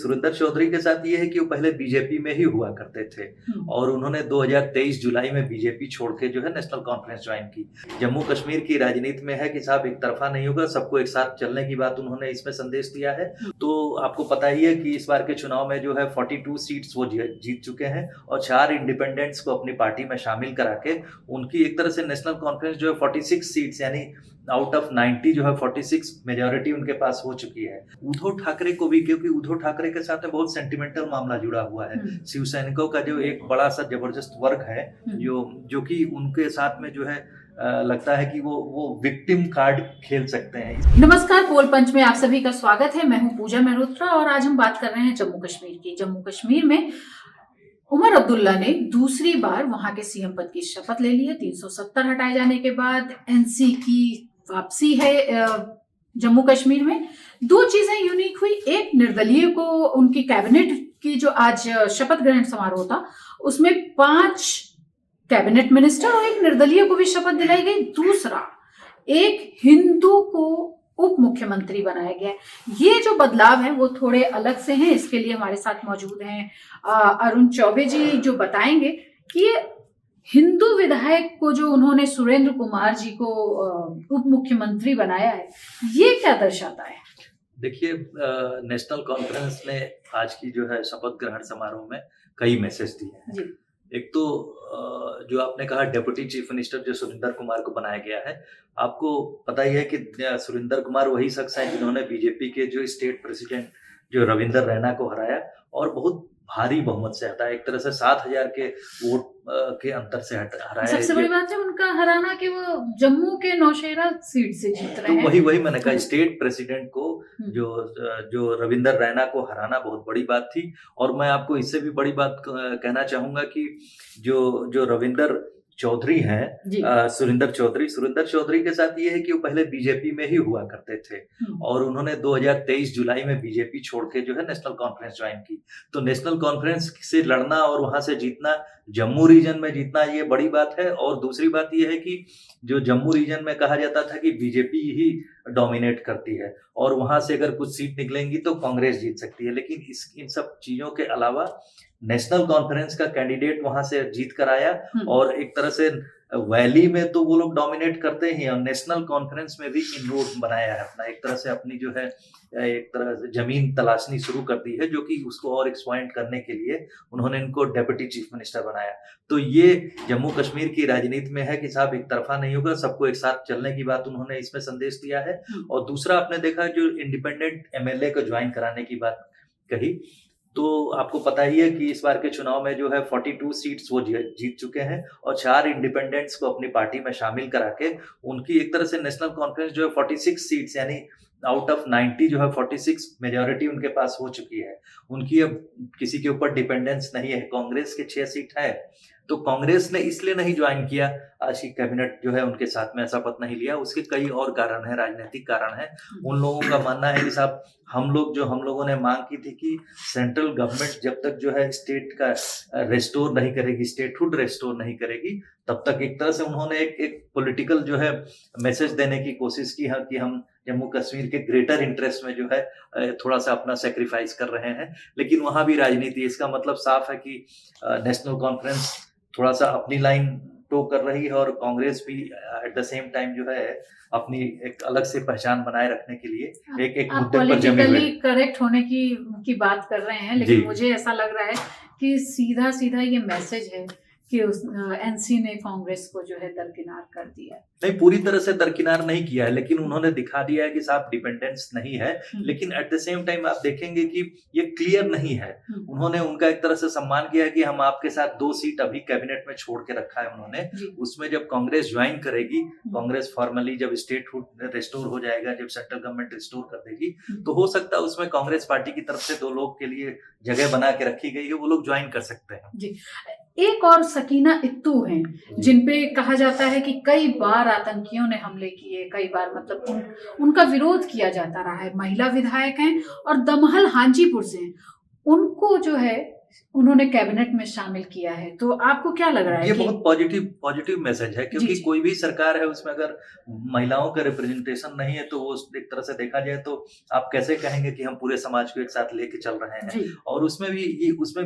सुरेंद्र चौधरी के साथ ये है कि वो पहले बीजेपी में ही हुआ करते थे और उन्होंने 2023 जुलाई में बीजेपी छोड़ के जो है नेशनल कॉन्फ्रेंस ज्वाइन की। जम्मू कश्मीर की राजनीति में है कि साहब एक तरफा नहीं होगा, सबको एक साथ चलने की बात उन्होंने इसमें संदेश दिया है। तो आपको पता ही है कि इस बार के चुनाव में जो है 42 सीट्स वो जीत चुके हैं और 4 इंडिपेंडेंट्स को अपनी पार्टी में शामिल करा के उनकी एक तरह से नेशनल कॉन्फ्रेंस जो है 46 सीट्स यानी आउट ऑफ 90 जो है 46 मेजॉरिटी उनके पास हो चुकी है। उद्धव ठाकरे को भी, क्योंकि उद्धव ठाकरे के साथ में बहुत सेंटिमेंटल मामला जुड़ा हुआ है। शिव सैनिकों का जो एक बड़ा सा जबरदस्त वर्ग है जो कि उनके साथ में जो है लगता है कि वो विक्टिम कार्ड खेल सकते हैं। नमस्कार, पोल पंच में आप सभी का स्वागत है। मैं हूं पूजा मेहरोत्रा और आज हम बात कर रहे हैं जम्मू कश्मीर की। जम्मू कश्मीर में उमर अब्दुल्ला ने दूसरी बार वहां के सीएम पद की शपथ ले ली है। 370 हटाए जाने के बाद एनसी की वापसी है जम्मू कश्मीर में। दो चीजें यूनिक हुई। एक, निर्दलीय को उनकी कैबिनेट की जो आज शपथ ग्रहण समारोह था उसमें 5 कैबिनेट मिनिस्टर और एक निर्दलीय को भी शपथ दिलाई गई। दूसरा, एक हिंदू को उप मुख्यमंत्री बनाया गया। ये जो बदलाव है वो थोड़े अलग से हैं। इसके लिए हमारे साथ मौजूद हैं अरुण चौबे जी, जो बताएंगे कि हिंदू विधायक को जो उन्होंने सुरेंद्र कुमार जी को उप मुख्यमंत्री बनाया है, ये क्या दर्शाता है। देखिए, नेशनल कॉन्फ्रेंस ने आज की जो है शपथ ग्रहण समारोह में कई मैसेज दिए हैं। एक तो जो आपने कहा डिप्टी चीफ मिनिस्टर जो सुरेंद्र कुमार को बनाया गया है। आपको पता ही है कि सुरेंद्र कुमार वही शख्स हैं जिन्होंने बीजेपी के जो स्टेट प्रेसिडेंट जो रविंदर रैना को हराया और बहुत भारी बहुमत से हटाया। एक तरह से 7,000 के वोट के अंतर से हराया। सबसे बड़ी बात है उनका हराना कि वो जम्मू के नौशेरा सीट से जीत रहे हैं। वही मैंने कहा, स्टेट प्रेसिडेंट को जो रविंदर रैना को हराना बहुत बड़ी बात थी। और मैं आपको इससे भी बड़ी बात कहना चाहूंगा कि जो रविंदर चौधरी हैं, सुरेंद्र चौधरी के साथ ये है कि वो पहले बीजेपी में ही हुआ करते थे और उन्होंने 2023 जुलाई में बीजेपी छोड़ के जो है नेशनल कॉन्फ्रेंस ज्वाइन की। तो नेशनल कॉन्फ्रेंस से लड़ना और वहां से जीतना, जम्मू रीजन में जीतना, ये बड़ी बात है। और दूसरी बात ये है कि जो जम्मू रीजन में कहा जाता था कि बीजेपी ही डोमिनेट करती है और वहां से अगर कुछ सीट निकलेंगी तो कांग्रेस जीत सकती है, लेकिन इन सब चीजों के अलावा नेशनल कॉन्फ्रेंस का कैंडिडेट वहां से जीत कर आया और एक तरह से वैली में तो वो लोग डोमिनेट करते ही और नेशनल कॉन्फ्रेंस में भी इनरोड बनाया है अपना। एक तरह से अपनी जो है एक तरह से जमीन तलाशनी शुरू कर दी है, जो कि उसको और एक्सप्लॉइट करने के लिए उन्होंने इनको डिप्टी चीफ मिनिस्टर बनाया। तो ये जम्मू कश्मीर की राजनीति में है कि साहब एक तरफा नहीं होगा, सबको एक साथ चलने की बात उन्होंने इसमें संदेश दिया है। और दूसरा, आपने देखा जो इंडिपेंडेंट एमएलए को ज्वाइन कराने की बात कही, तो आपको पता ही है कि इस बार के चुनाव में जो है 42 सीट्स वो जीत चुके हैं और 4 इंडिपेंडेंट्स को अपनी पार्टी में शामिल करा के उनकी एक तरह से नेशनल कॉन्फ्रेंस जो है 46 सीट्स यानी आउट ऑफ 90 जो है 46 मेजॉरिटी उनके पास हो चुकी है। उनकी अब किसी के ऊपर डिपेंडेंस नहीं है। कांग्रेस के 6 सीट है, तो कांग्रेस ने इसलिए नहीं ज्वाइन किया आज की कैबिनेट जो है उनके साथ में शपथ नहीं लिया। उसके कई और कारण है, राजनीतिक कारण है। उन लोगों का मानना है कि साहब हम लोगों ने मांग की थी कि सेंट्रल गवर्नमेंट जब तक जो है स्टेट का रेस्टोर नहीं करेगी, स्टेटहुड रेस्टोर नहीं करेगी, तब तक एक तरह से उन्होंने एक पॉलिटिकल जो है मैसेज देने की कोशिश की है कि हम जम्मू कश्मीर के ग्रेटर इंटरेस्ट में जो है थोड़ा सा अपना सेक्रीफाइस कर रहे हैं। लेकिन वहां भी राजनीति, इसका मतलब साफ है कि नेशनल कॉन्फ्रेंस थोड़ा सा अपनी लाइन टो कर रही है और कांग्रेस भी एट द सेम टाइम जो है अपनी एक अलग से पहचान बनाए रखने के लिए एक मुद्दे पर जमी हुई करेक्ट होने की बात कर रहे हैं। लेकिन मुझे ऐसा लग रहा है कि सीधा ये मैसेज है कि एनसी ने कांग्रेस को जो है दरकिनार कर दिया है। नहीं, पूरी तरह से दरकिनार नहीं किया है, लेकिन उन्होंने दिखा दिया है कि साहब डिपेंडेंस नहीं है। लेकिन एट द सेम टाइम आप देखेंगे कि ये क्लियर नहीं है। उन्होंने उनका एक तरह से सम्मान किया है कि हम आपके साथ 2 सीट अभी कैबिनेट में छोड़ के रखा है उन्होंने। उसमें जब कांग्रेस ज्वाइन करेगी, कांग्रेस फॉर्मली जब स्टेटहुड रिस्टोर हो जाएगा, जब सेंट्रल गवर्नमेंट रिस्टोर कर देगी, तो हो सकता है उसमें कांग्रेस पार्टी की तरफ से 2 लोग के लिए जगह बना के रखी गई है, वो लोग ज्वाइन कर सकते हैं। जी। एक और सकीना इत्तू हैं जिनपे कहा जाता है कि कई बार आतंकियों ने हमले किए, कई बार मतलब उनका विरोध किया जाता रहा है। महिला विधायक हैं और दमहल हांजीपुर से हैं। उनको जो है उन्होंने कैबिनेट में शामिल किया है, तो आपको क्या लग रहा है ये कि बहुत पॉजिटिव मैसेज है, क्योंकि जी। कोई भी सरकार है उसमें अगर महिलाओं का रिप्रेजेंटेशन नहीं है तो वो एक तरह से देखा जाए तो आप कैसे कहेंगे कि हम पूरे समाज को एक साथ लेके चल रहे हैं। जी। और उसमें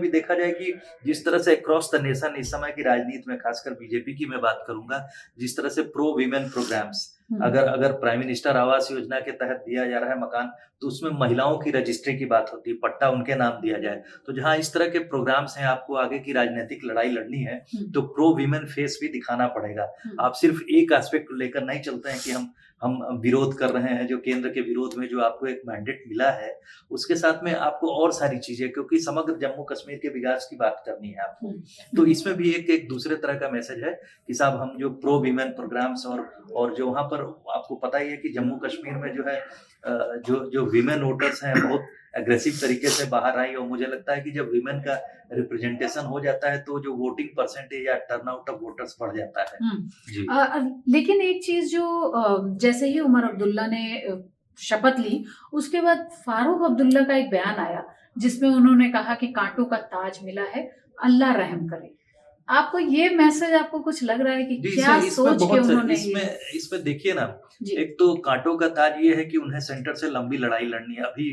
भी देखा जाए कि जिस तरह से अक्रॉस द नेशन इस समय की राजनीति में, खासकर बीजेपी की मैं बात करूंगा, जिस तरह से प्रो वीमेन प्रोग्राम्स, अगर प्राइम मिनिस्टर आवास योजना के तहत दिया जा रहा है मकान, तो उसमें महिलाओं की रजिस्ट्री की बात होती है, पट्टा उनके नाम दिया जाए। तो जहां इस तरह के प्रोग्राम्स हैं, आपको आगे की राजनीतिक लड़ाई लड़नी है तो प्रो वीमेन फेस भी दिखाना पड़ेगा। आप सिर्फ एक एस्पेक्ट लेकर नहीं चलते हैं कि हम विरोध कर रहे हैं, जो केंद्र के विरोध में जो आपको एक मैंडेट मिला है, उसके साथ में आपको और सारी चीजें, क्योंकि समग्र जम्मू कश्मीर के विकास की बात करनी है आपको, तो इसमें भी एक दूसरे तरह का मैसेज है कि साहब हम जो प्रो वीमेन प्रोग्राम्स और जो वहां पर आपको पता ही है कि जम्मू कश्मीर में जो है जो वीमेन वोटर्स हैं बहुत एग्रेसिव तरीके से बाहर आई, और मुझे लगता है कि जब वीमेन का रिप्रेजेंटेशन हो जाता है तो जो वोटिंग परसेंटेज या टर्नआउट ऑफ वोटर्स बढ़ जाता है। जी। लेकिन एक चीज जो जैसे ही उमर अब्दुल्ला ने शपथ ली, उसके बाद फारूक अब्दुल्ला का एक बयान आया जिसमें उन्होंने कहा कि कांटों का ताज मिला है, अल्लाह रहम करे। आपको ये मैसेज, आपको कुछ लग रहा है कि क्या सोच के उन्होंने इसमें देखिए ना, एक तो कांटों का ताज ये है कि उन्हें सेंटर से लंबी लड़ाई लड़नी है। अभी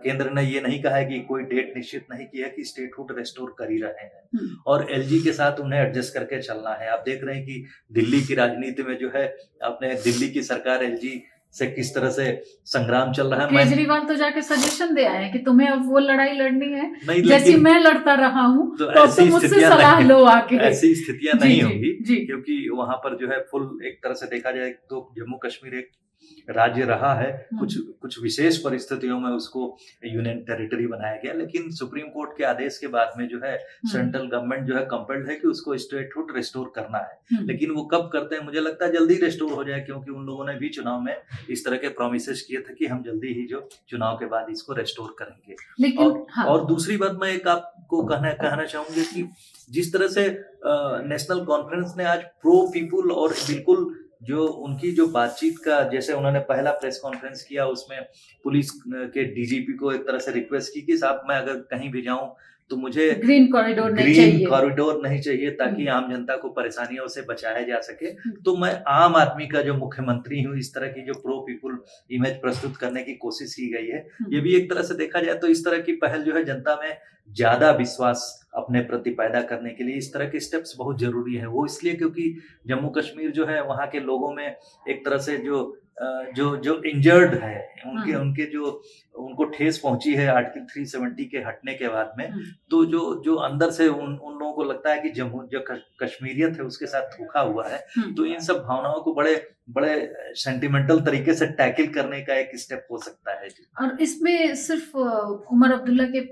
केंद्र ने ये नहीं कहा है कि कोई डेट निश्चित नहीं किया कि स्टेटहुड रेस्टोर कर ही रहे हैं, और एलजी के साथ उन्हें एडजस्ट करके चलना है। आप देख रहे हैं कि दिल्ली की राजनीति में जो है अपने दिल्ली की सरकार एलजी से किस तरह से संग्राम चल रहा है। केजरीवाल तो जाके सजेशन दे आए कि तुम्हें अब वो लड़ाई लड़नी है जैसी मैं लड़ता रहा हूँ, तो तुम मुझसे सलाह लो आके। ऐसी स्थितियां नहीं होंगी, क्योंकि वहां पर जो है फुल एक तरह से देखा जाए तो जम्मू कश्मीर एक राज्य रहा है, कुछ विशेष परिस्थितियों में उसको यूनियन टेरिटरी बनाया गया, लेकिन सुप्रीम कोर्ट के आदेश के बाद में जो है सेंट्रल गवर्नमेंट जो है कंपेल्ड है कि उसको स्टेटहुड रिस्टोर करना है। लेकिन वो कब करते हैं, मुझे लगता है जल्दी रिस्टोर हो जाए, क्योंकि उन लोगों ने भी चुनाव में इस तरह के प्रोमिसेस किए थे कि हम जल्दी ही जो चुनाव के बाद इसको रिस्टोर करेंगे। लेकिन और दूसरी बात मैं एक आपको कहना चाहूंगी कि जिस तरह से नेशनल कॉन्फ्रेंस ने आज प्रो पीपुल और बिल्कुल जो उनकी जो बातचीत का, जैसे उन्होंने पहला प्रेस कॉन्फ्रेंस किया उसमें पुलिस के डीजीपी को एक तरह से रिक्वेस्ट की कि साहब मैं अगर कहीं भी जाऊं तो मुझे ग्रीन कॉरिडोर नहीं चाहिए ताकि आम जनता को परेशानियों से बचाया जा सके। तो मैं आम आदमी का जो मुख्यमंत्री हूँ, इस तरह की जो प्रो पीपुल इमेज प्रस्तुत करने की कोशिश की गई है। ये भी एक तरह से देखा जाए तो इस तरह की पहल जो है जनता में ज्यादा विश्वास अपने प्रति पैदा करने के लिए इस तरह के स्टेप्स बहुत जरूरी है। वो इसलिए क्योंकि जम्मू कश्मीर जो है वहाँ के लोगों में एक तरह से जो इंजर्ड है, उनके जो उनको ठेस पहुंची है आर्टिकल 370 के हटने के बाद में, तो जो अंदर से उन लोगों को लगता है कि जो कश्मीरियत है उसके साथ धोखा हुआ है, तो इन सब भावनाओं को बड़े सेंटिमेंटल तरीके से टैकल करने का एक स्टेप हो सकता है। और इसमें सिर्फ उमर अब्दुल्ला के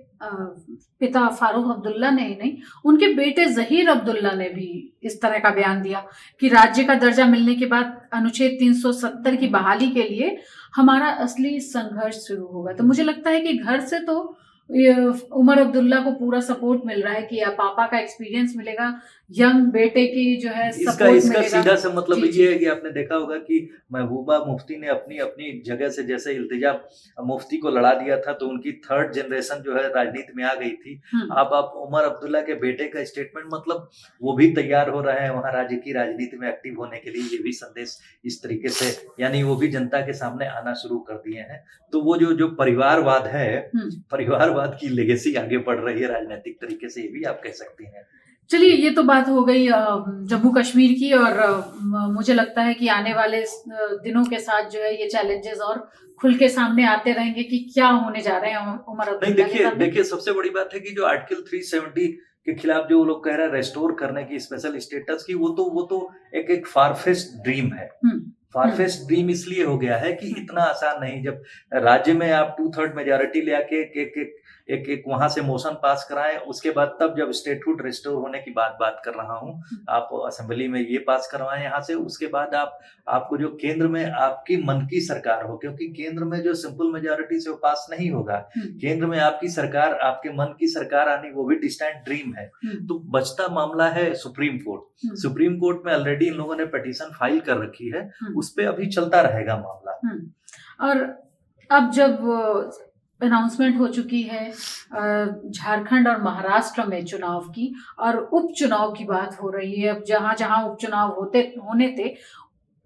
पिता फारूक अब्दुल्ला ने ही नहीं, उनके बेटे जहीर अब्दुल्ला ने भी इस तरह का बयान दिया कि राज्य का दर्जा मिलने के बाद अनुच्छेद 370 की बहाली के लिए हमारा असली संघर्ष शुरू होगा। तो मुझे लगता है कि घर से तो उमर अब्दुल्ला को पूरा सपोर्ट मिल रहा है कि पापा का एक्सपीरियंस मिलेगा, यंग बेटे की जो है सपोर्ट इसका सीधा सा मतलब ये है कि आपने देखा होगा कि महबूबा मुफ्ती ने अपनी जगह से जैसे इल्तिजा मुफ्ती को लड़ा दिया था, तो उनकी थर्ड जनरेशन जो है राजनीति में आ गई थी। अब आप उमर अब्दुल्ला के बेटे का स्टेटमेंट, मतलब वो भी तैयार हो रहे हैं वहां राज्य की राजनीति में एक्टिव होने के लिए। ये भी संदेश इस तरीके से, यानी वो भी जनता के सामने आना शुरू कर दिए हैं। तो वो जो परिवारवाद है, परिवारवाद की लेगेसी आगे बढ़ रही है राजनीतिक तरीके से, ये भी आप कह सकते हैं। चलिए, ये तो बात हो गई जम्मू कश्मीर की, और मुझे लगता है कि आने वाले दिनों के साथ जो है ये चैलेंजेस और खुल के सामने आते रहेंगे कि क्या होने जा रहे हैं उमर अब्दुल्ला के साथ। देखिए सबसे बड़ी बात है कि जो आर्टिकल 370 के खिलाफ जो लोग कह रहे हैं रेस्टोर करने की स्पेशल स्टेटस की, वो तो एक फारफेच्ड ड्रीम है। फारफेच्ड ड्रीम इसलिए हो गया है कि इतना आसान नहीं, जब राज्य में आप 2/3 मेजॉरिटी ले आके एक वहां से मोशन पास कराएं, उसके बाद तब जब स्टेटहुड रिस्टोर होने की बात कर रहा हूं, आप असेंबली में ये पास करवाएं यहाँ से, उसके बाद आपको जो केंद्र में आपकी मन की सरकार हो, क्योंकि केंद्र में जो सिंपल मेजॉरिटी से वो पास नहीं होगा। केंद्र में आपकी सरकार, आपके मन की सरकार आनी, वो भी डिस्टेंट ड्रीम है। तो बचता मामला है सुप्रीम कोर्ट। सुप्रीम कोर्ट में ऑलरेडी इन लोगों ने पिटीशन फाइल कर रखी है, उस पे अभी चलता रहेगा मामला। और अब जब अनाउंसमेंट हो चुकी है झारखंड और महाराष्ट्र में चुनाव की, और उपचुनाव की बात हो रही है। अब जहां जहां उपचुनाव होने थे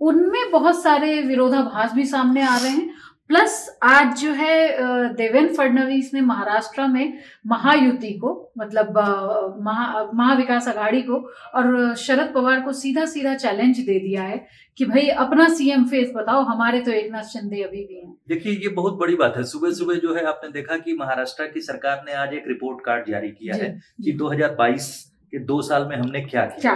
उनमें बहुत सारे विरोधाभास भी सामने आ रहे हैं। प्लस आज जो है देवेंद्र फडणवीस ने महाराष्ट्र में महायुति को, मतलब महाविकास आघाड़ी को और शरद पवार को सीधा सीधा चैलेंज दे दिया है कि भाई अपना सीएम फेस बताओ, हमारे तो एकनाथ शिंदे अभी भी हैं। देखिए, ये बहुत बड़ी बात है। सुबह सुबह जो है आपने देखा कि महाराष्ट्र की सरकार ने आज एक रिपोर्ट कार्ड जारी किया है कि 2022 के 2 साल में हमने क्या किया।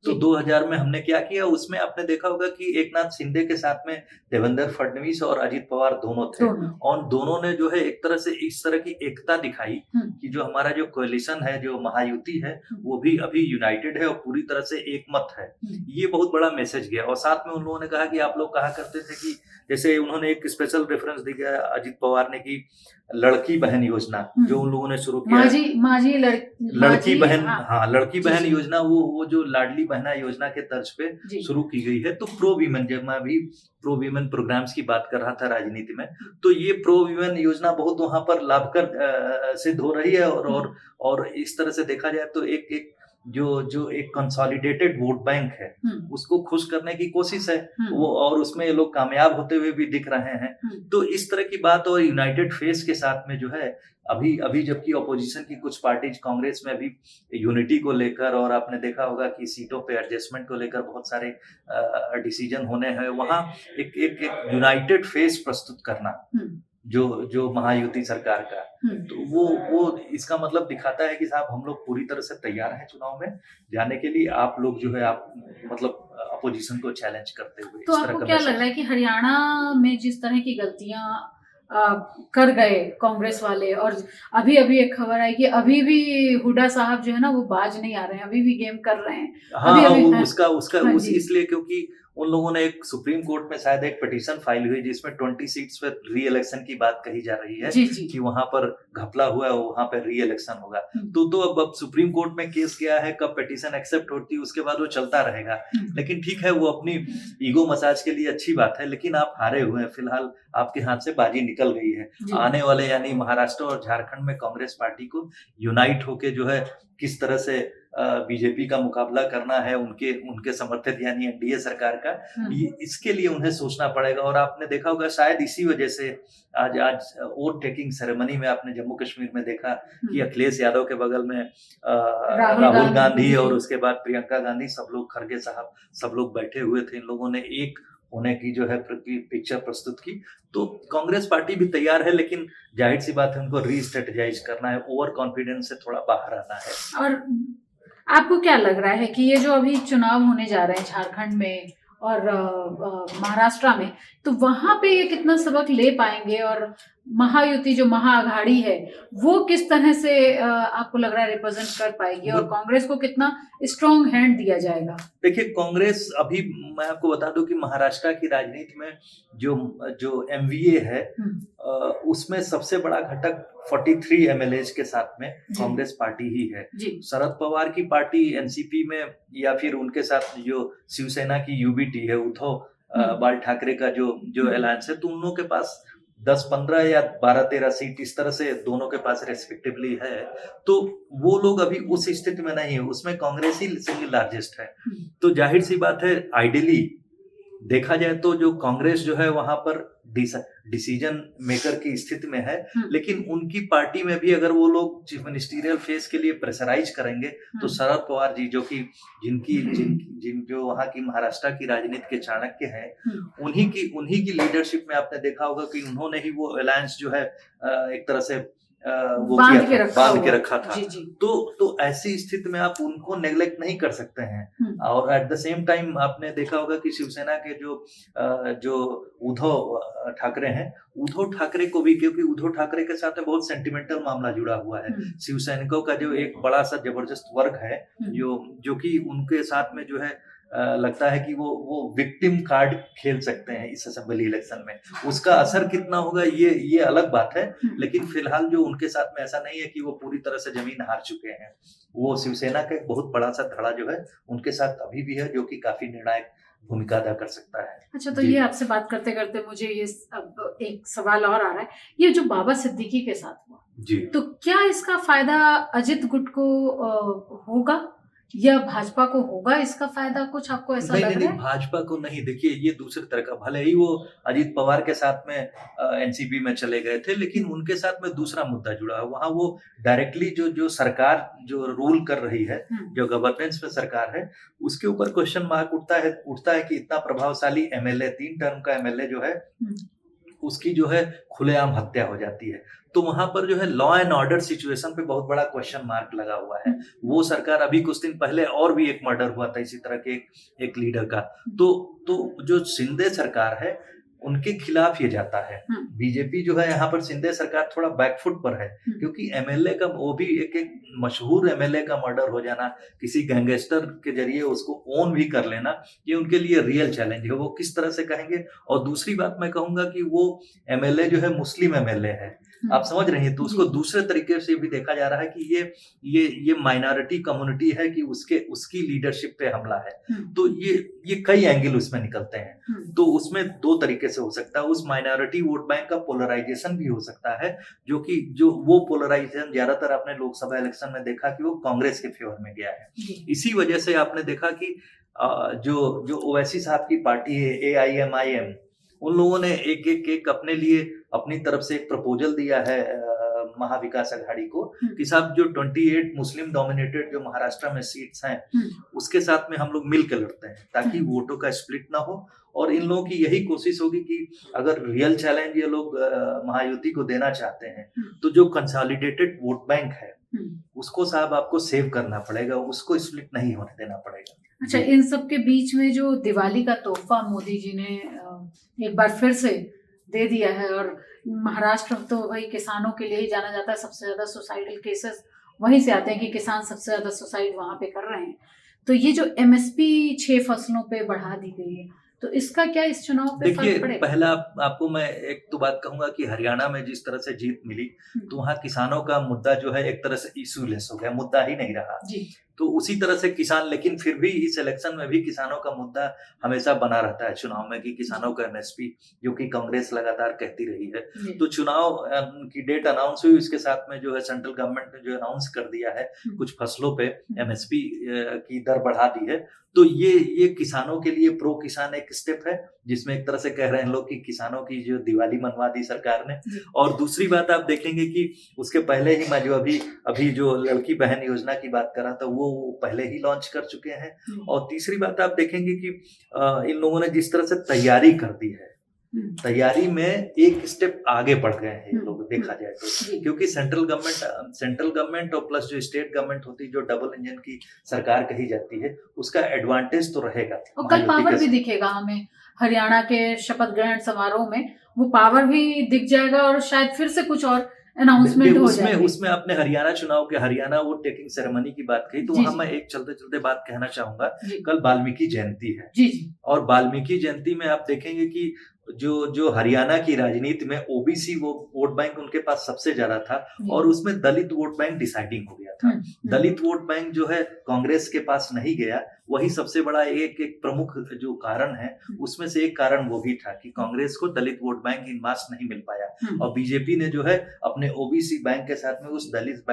तो 2000 में हमने क्या किया, उसमें आपने देखा होगा कि एकनाथ शिंदे के साथ में देवेंद्र फडणवीस और अजित पवार दोनों थे, और दोनों ने जो है एक तरह से इस तरह की एकता दिखाई कि जो हमारा जो कोलिशन है, जो महायुति है, वो भी अभी यूनाइटेड है और पूरी तरह से एक मत है। ये बहुत बड़ा मैसेज गया। और साथ में उन लोगों ने कहा कि आप लोग कहा करते थे कि, जैसे उन्होंने एक स्पेशल रेफरेंस दिया अजित पवार ने कि लड़की बहन योजना जो उन लोगों ने शुरू किया, लड़की बहन, हाँ, लड़की बहन योजना, वो जो लाडली बहना योजना के तर्ज पे शुरू की गई है। तो प्रो वीमेन, जब मैं अभी प्रो वीमेन प्रोग्राम्स की बात कर रहा था राजनीति में, तो ये प्रो वीमेन योजना बहुत वहां पर लाभकर सिद्ध हो रही है। और इस तरह से देखा जाए तो एक जो एक कंसोलिडेटेड वोट बैंक है, उसको खुश करने की कोशिश है वो, और उसमें ये लोग कामयाब होते हुए भी दिख रहे हैं। तो इस तरह की बात, और यूनाइटेड फेस के साथ में जो है अभी जबकि ऑपोजिशन की कुछ पार्टीज, कांग्रेस में अभी यूनिटी को लेकर, और आपने देखा होगा कि सीटों पे एडजस्टमेंट को लेकर बहुत सारे डिसीजन होने हैं, वहां एक यूनाइटेड फेस प्रस्तुत करना जो महायुति सरकार का, तो वो इसका मतलब दिखाता है कि साहब हम लोग पूरी तरह से तैयार हैं चुनाव में जाने के लिए। आप लोग जो है, आप मतलब अपोजिशन को चैलेंज करते हुए। तो आपको क्या लग रहा है कि हरियाणा में जिस तरह की गलतियां कर गए कांग्रेस वाले, और अभी एक खबर आई कि अभी भी हुड्डा साहब जो है ना, वो बाज नहीं आ रहे हैं, अभी भी गेम कर रहे हैं। हाँ, उसका इसलिए क्योंकि उन लोगों ने एक सुप्रीम कोर्ट में शायद एक पिटीशन फाइल हुई जिसमें 20 सीट्स पर री इलेक्शन की बात कही जा रही है कि वहां पर घपला हुआ है, वहां पर री इलेक्शन होगा। तो अब सुप्रीम कोर्ट में केस गया है, कब पिटीशन एक्सेप्ट होती है उसके बाद वो चलता रहेगा। लेकिन ठीक है, वो अपनी ईगो मसाज के लिए अच्छी बात है, लेकिन आप हारे हुए हैं, फिलहाल आपके हाथ से बाजी निकल गई है। आने वाले यानी महाराष्ट्र और झारखंड में कांग्रेस पार्टी को यूनाइट होके जो है किस तरह से बीजेपी का मुकाबला करना है, उनके समर्थित यानी एनडीए सरकार का, इसके लिए उन्हें सोचना पड़ेगा। और आपने देखा होगा शायद इसी वजह से आज वोट टेकिंग सेरेमनी में आपने जम्मू कश्मीर में देखा कि अखिलेश यादव के बगल में राहुल गांधी और उसके बाद प्रियंका गांधी, सब लोग, खड़गे साहब, सब लोग बैठे हुए थे। इन लोगों ने एक होने की जो है पिक्चर प्रस्तुत की। तो कांग्रेस पार्टी भी तैयार है, लेकिन जाहिर सी बात है उनको री-स्ट्रेटेजाइज करना है, ओवर कॉन्फिडेंस से थोड़ा बाहर आना है। और आपको क्या लग रहा है कि ये जो अभी चुनाव होने जा रहे हैं झारखंड में और महाराष्ट्र में, तो वहां पे ये कितना सबक ले पाएंगे, और महायुति जो महाआघाड़ी है वो किस तरह से आपको लग रहा है रिप्रेजेंट कर पाएगी, और कांग्रेस को कितना स्ट्रॉन्ग हैंड दिया जाएगा? देखिए, कांग्रेस अभी, मैं आपको बता दूं कि महाराष्ट्र की राजनीति में जो एमवीए है, उसमें सबसे बड़ा घटक 43 एमएलए के साथ में कांग्रेस पार्टी ही है। शरद पवार की पार्टी एनसीपी में, या फिर उनके साथ जो शिवसेना की यूबीटी है, उद्धव बाल ठाकरे का जो अलायंस है, तो उन लोगों के पास 10-15 या 12-13 सीट इस तरह से दोनों के पास रेस्पेक्टिवली है। तो वो लोग अभी उस स्थिति में नहीं है, उसमें कांग्रेस ही सिंगल लार्जेस्ट है। तो जाहिर सी बात है, आइडियली देखा जाए तो जो कांग्रेस जो है वहां पर डिसीजन मेकर की स्थिति में है, लेकिन उनकी पार्टी में भी अगर वो लोग चीफ मिनिस्टीरियल फेस के लिए प्रेशराइज करेंगे, तो शरद पवार जी, जो कि जो वहां की महाराष्ट्र की राजनीति के चाणक्य हैं, उन्हीं की लीडरशिप में आपने देखा होगा कि उन्होंने ही वो अलायंस जो है एक तरह से वो बांध के रखा था। तो ऐसी स्थिति में आप उनको नेग्लेक्ट नहीं कर सकते हैं। और एट द सेम टाइम आपने देखा होगा कि शिवसेना के जो उद्धव ठाकरे हैं, उद्धव ठाकरे को भी, क्योंकि उद्धव ठाकरे के साथ बहुत सेंटिमेंटल मामला जुड़ा हुआ है, शिवसैनिकों का जो एक बड़ा सा जबरदस्त वर्ग है, जो कि उनके साथ में जो है लगता है कि वो विक्टिम कार्ड खेल सकते हैं इस असेंबली इलेक्शन में। उसका असर कितना होगा ये अलग बात है, लेकिन फिलहाल जो उनके साथ में ऐसा नहीं है कि वो पूरी तरह से जमीन हार चुके हैं। वो शिवसेना का एक बहुत बड़ा सा धड़ा जो है उनके साथ अभी भी है, जो कि काफी भूमिका अदा कर सकता है। अच्छा, तो जी। ये आपसे बात करते करते मुझे ये अब एक सवाल और आ रहा है, ये जो बाबा सिद्दीकी के साथ हुआ, जी। तो क्या इसका फायदा अजित गुट को होगा या भाजपा को होगा इसका फायदा? कुछ आपको ऐसा नहीं लग नहीं रहा नहीं, है? भाजपा को नहीं। देखिए, ये दूसरे तरह का, भले ही वो अजित पवार के साथ में एनसीपी में चले गए थे, लेकिन उनके साथ में दूसरा मुद्दा जुड़ा है। वहां वो डायरेक्टली जो जो सरकार जो रूल कर रही है, जो गवर्नेंस में सरकार है, उसके ऊपर क्वेश्चन मार्क उठता है कि इतना प्रभावशाली एमएलए, 3 टर्म का एमएलए जो है, उसकी जो है खुलेआम हत्या हो जाती है। तो वहां पर जो है लॉ एंड ऑर्डर सिचुएशन पे बहुत बड़ा क्वेश्चन मार्क लगा हुआ है। वो सरकार, अभी कुछ दिन पहले और भी एक मर्डर हुआ था इसी तरह के एक लीडर का। तो जो शिंदे सरकार है, उनके खिलाफ ये जाता है। बीजेपी जो है यहाँ पर, शिंदे सरकार थोड़ा बैकफुट पर है, क्योंकि एमएलए का, वो भी एक मशहूर एमएलए का मर्डर हो जाना, किसी गैंगस्टर के जरिए उसको ओन भी कर लेना, ये उनके लिए रियल चैलेंज है। वो किस तरह से कहेंगे? और दूसरी बात मैं कहूंगा कि वो एमएलए जो है मुस्लिम एमएलए है, आप समझ रहे हैं, तो उसको दूसरे तरीके से भी देखा जा रहा है कि ये माइनॉरिटी कम्युनिटी है कि उसकी लीडरशिप पे हमला है। तो ये कई एंगल उसमें निकलते हैं। तो उसमें 2 तरीके से हो सकता है। उस माइनॉरिटी वोट बैंक का पोलराइजेशन भी हो सकता है, जो वो पोलराइजेशन ज्यादातर आपने लोकसभा इलेक्शन में देखा कि वो कांग्रेस के फेवर में गया है। इसी वजह से आपने देखा कि जो ओवैसी साहब की पार्टी है AIMIM, उन लोगों ने एक अपने लिए अपनी तरफ से एक प्रपोजल दिया है महाविकास अघाड़ी को कि साहब जो 28 मुस्लिम डोमिनेटेड जो महाराष्ट्र में सीट्स हैं, उसके साथ में हम लोग मिलकर लड़ते हैं ताकि वोटों का स्प्लिट ना हो। और इन लोगों की यही कोशिश होगी कि अगर रियल चैलेंज ये लोग महायुति को देना चाहते हैं, तो जो कंसोलिडेटेड वोट बैंक है, उसको साहब आपको सेव करना पड़ेगा, उसको स्प्लिट नहीं होने देना पड़ेगा। अच्छा, इन सब के बीच में जो दिवाली का तोहफा मोदी जी ने एक बार फिर से दे दिया है, और महाराष्ट्र तो भाई किसानों के लिए ही जाना जाता है, सबसे ज्यादा सुसाइडल केसेस वहीं से आते हैं कि किसान सबसे ज्यादा सुसाइड वहां पे कर रहे हैं। तो ये जो MSP 6 फसलों पे बढ़ा दी गई है, तो इसका क्या इस चुनाव पे फर्क देखिए, पड़ेगा? पहला आपको मैं एक तो बात कहूंगा कि हरियाणा में जिस तरह से जीत मिली, तो वहाँ किसानों का मुद्दा जो है एक तरह से इशूलेस हो गया, मुद्दा ही नहीं रहा। तो उसी तरह से किसान, लेकिन फिर भी इस इलेक्शन में भी किसानों का मुद्दा हमेशा बना रहता है चुनाव में कि किसानों का MSP, जो कि कांग्रेस लगातार कहती रही है। तो चुनाव की डेट अनाउंस हुई, उसके साथ में जो है सेंट्रल गवर्नमेंट ने जो अनाउंस कर दिया है कुछ फसलों पे MSP की दर बढ़ा दी है। तो ये किसानों के लिए प्रो किसान एक स्टेप है, जिसमें एक तरह से कह रहे हैं लोग कि किसानों की जो दिवाली मनवा दी सरकार ने। और दूसरी बात आप देखेंगे कि उसके पहले ही मैं जो अभी जो लड़की बहन योजना की बात कर रहा था, वो पहले ही लॉन्च कर चुके हैं। और तीसरी बात आप देखेंगे कि इन लोगों ने जिस तरह से तैयारी कर दी है, तैयारी में एक स्टेप आगे बढ़ गए हैं ये लोग, देखा जाए तो। क्योंकि सेंट्रल गवर्नमेंट और प्लस जो स्टेट गवर्नमेंट होती है, जो डबल इंजन की सरकार कही जाती है, उसका एडवांटेज तो रहेगा। और कल पावर भी दिखेगा हमें हरियाणा के शपथ ग्रहण समारोह में, वो पावर भी दिख जाएगा और शायद फिर से कुछ और अनाउंसमेंट हो जाएगी। उसमें आपने हरियाणा चुनाव के हरियाणा वोट टेकिंग सेरेमनी की बात कही, तो वहां मैं एक चलते बात कहना चाहूंगा। कल वाल्मीकि जयंती है, और वाल्मीकि जयंती में आप देखेंगे कि जो हरियाणा की राजनीति में OBC वो वोट बैंक उनके पास सबसे ज्यादा था, और उसमें दलित वोट बैंक डिसाइडिंग हो गया था। दलित वोट बैंक जो है कांग्रेस के पास नहीं गया, वही सबसे बड़ा एक प्रमुख जो कारण है, उसमें से एक कारण वो भी था कि कांग्रेस को दलित वोट बैंक इन मास नहीं मिल पाया। और बीजेपी ने जो है अपने OBC बैंक के साथ में उस दलित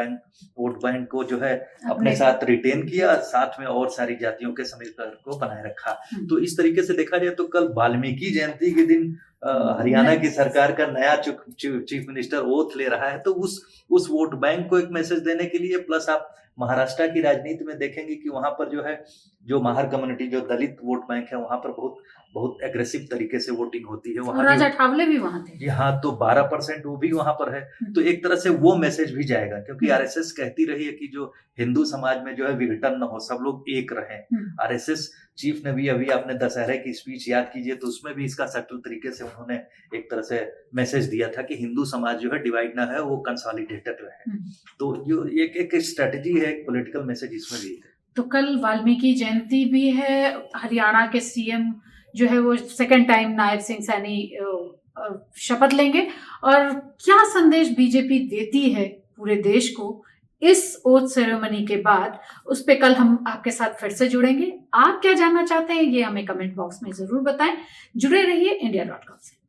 वोट बैंक को जो है अपने साथ रिटेन किया, साथ में और सारी जातियों के समीकरण को बनाए रखा। तो इस तरीके से देखा जाए तो कल वाल्मीकि जयंती के दिन हरियाणा की सरकार का नया चीफ मिनिस्टर ओथ ले रहा है, तो उस वोट बैंक को एक मैसेज देने के लिए, प्लस आप महाराष्ट्र की राजनीति में देखेंगे कि वहां पर जो है जो महार कम्युनिटी, जो दलित वोट बैंक है, वहां पर बहुत एग्रेसिव तरीके से वोटिंग होती है। वहां राजा ठावले भी वहां थे। जी हाँ, तो 12% वो भी वहां पर है। तो एक तरह से वो मैसेज भी जाएगा, क्योंकि RSS कहती रही है कि जो हिंदू समाज में जो है विघटन न हो, सब लोग एक रहें। RSS चीफ ने भी, अभी आपने दशहरे की स्पीच याद कीजिए, तो उसमें भी इसका सटल तरीके से उन्होंने एक तरह से मैसेज दिया था कि हिंदू समाज जो है डिवाइड ना है, वो कंसोलिडेटेड रहे। तो जो एक स्ट्रेटेजी है, एक पॉलिटिकल मैसेज इसमें भी है। तो कल वाल्मीकि जयंती भी है, हरियाणा के CM जो है वो सेकंड टाइम नायब सिंह सैनी शपथ लेंगे, और क्या संदेश बीजेपी देती है पूरे देश को इस ओथ सेरेमनी के बाद उस पे कल हम आपके साथ फिर से जुड़ेंगे। आप क्या जानना चाहते हैं ये हमें कमेंट बॉक्स में जरूर बताएं। जुड़े रहिए इंडिया.com से।